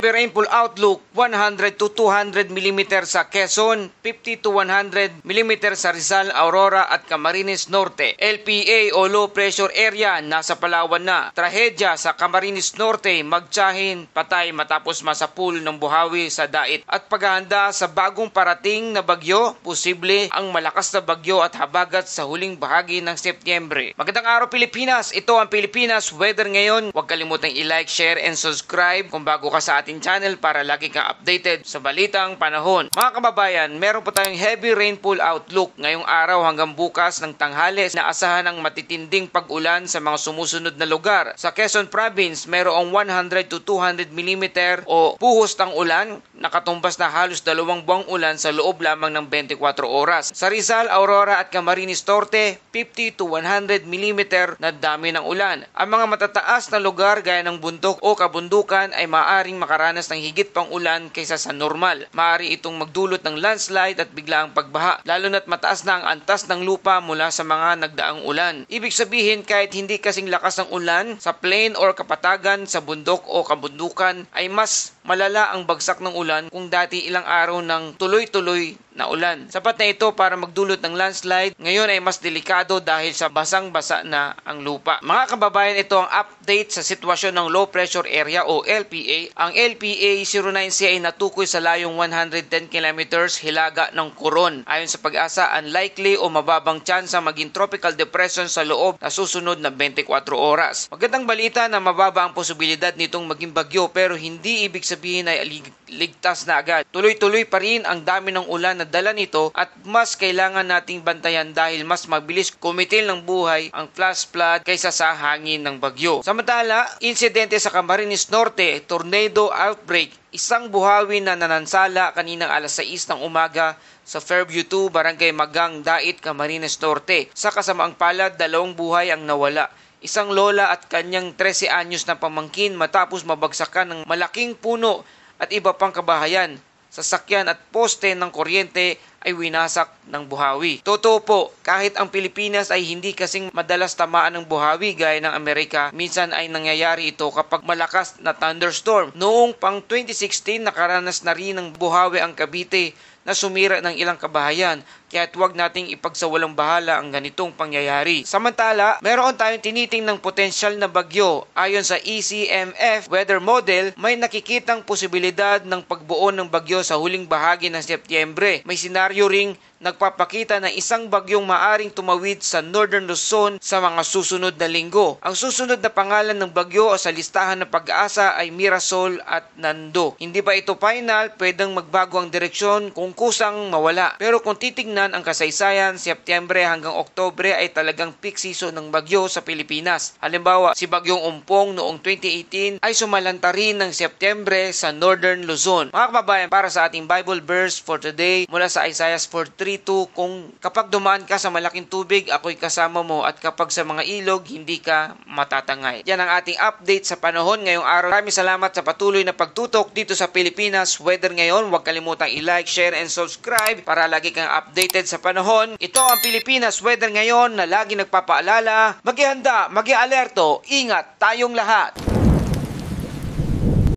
Heavy rainfall outlook 100 to 200 mm sa Quezon, 50 to 100 mm sa Rizal, Aurora at Camarines Norte. LPA o low pressure area nasa Palawan na. Trahedya sa Camarines Norte, magtsahin, patay matapos masapul ng buhawi sa dait. At paghahanda sa bagong parating na bagyo, posible ang malakas na bagyo at habagat sa huling bahagi ng Setyembre. Magandang araw Pilipinas, ito ang Pilipinas Weather ngayon. Huwag kalimutang i-like, share and subscribe kung bago ka sa ating channel para lagi kang updated sa balitang panahon. Mga kababayan, meron po tayong heavy rainfall outlook ngayong araw hanggang bukas ng tanghali na asahan ng matitinding pag-ulan sa mga sumusunod na lugar. Sa Quezon Province, merong 100 to 200 mm o buhos ng ulan, nakatumbas na halos 2 buwang ulan sa loob lamang ng 24 oras. Sa Rizal, Aurora at Camarines Norte, 50 to 100 mm na dami ng ulan. Ang mga matataas na lugar gaya ng bundok o kabundukan ay maaaring makaranas ng higit pang ulan kaysa sa normal. Maaari itong magdulot ng landslide at biglaang pagbaha, lalo na't mataas na ang antas ng lupa mula sa mga nagdaang ulan. Ibig sabihin, kahit hindi kasing lakas ng ulan sa plain or kapatagan sa bundok o kabundukan, ay mas malala ang bagsak ng ulan kung dati ilang araw ng tuloy-tuloy na ulan. Sapat na ito para magdulot ng landslide. Ngayon ay mas delikado dahil sa basang-basa na ang lupa. Mga kababayan, ito ang update sa sitwasyon ng low pressure area o LPA. Ang LPA 09C ay natukoy sa layong 110 kilometers hilaga ng Coron. Ayon sa Pag-asa, unlikely o mababang tsansa maging tropical depression sa loob na susunod na 24 oras. Magandang balita na mababa ang posibilidad nitong maging bagyo pero hindi ibig sabihin ay ligtas na agad. Tuloy-tuloy pa rin ang dami ng ulan na dala nito at mas kailangan nating bantayan dahil mas mabilis kumitil ng buhay ang flash flood kaysa sa hangin ng bagyo. Samantala, insidente sa Camarines Norte, tornado outbreak. Isang buhawi na nanansala kaninang alas 6 ng umaga sa Fairview 2, Barangay Magang, Dait, Camarines Norte. Sa kasamaang palad, 2 buhay ang nawala. Isang lola at kanyang 13 anyos na pamangkin matapos mabagsakan ng malaking puno at iba pang kabahayan. Sasakyan at poste ng kuryente ay winasak ng buhawi. Totoo po, kahit ang Pilipinas ay hindi kasing madalas tamaan ng buhawi gaya ng Amerika, minsan ay nangyayari ito kapag malakas na thunderstorm. Noong pang 2016, nakaranas na rin ng buhawi ang Cavite na sumira ng ilang kabahayan, kaya't huwag nating ipagsawalang bahala ang ganitong pangyayari. Samantala, meron tayong tinitingnang potensyal na bagyo. Ayon sa ECMF weather model, may nakikitang posibilidad ng pagbuo ng bagyo sa huling bahagi ng Setyembre. May senaryo ring nagpapakita ng isang bagyong maaring tumawid sa Northern Luzon sa mga susunod na linggo. Ang susunod na pangalan ng bagyo sa listahan ng Pag-asa ay Mirasol at Nando. Hindi pa ito final, pwedeng magbago ang direksyon kung kusang mawala. Pero kung titignan ang kasaysayan, Setyembre hanggang Oktubre ay talagang peak season ng bagyo sa Pilipinas. Halimbawa, si Bagyong Umpong noong 2018 ay sumalanta rin ng Setyembre sa Northern Luzon. Mga kababayan, para sa ating Bible verse for today mula sa Isaiah 4:3, kung kapag dumaan ka sa malaking tubig, ako'y kasama mo at kapag sa mga ilog, hindi ka matatangay. Yan ang ating update sa panahon ngayong araw. Maraming salamat sa patuloy na pagtutok dito sa Pilipinas Weather ngayon. Huwag kalimutang i-like, share and subscribe para lagi kang updated sa panahon. Ito ang Pilipinas Weather ngayon na lagi nagpapaalala, mag-ihanda, mag-i-alerto, ingat tayong lahat.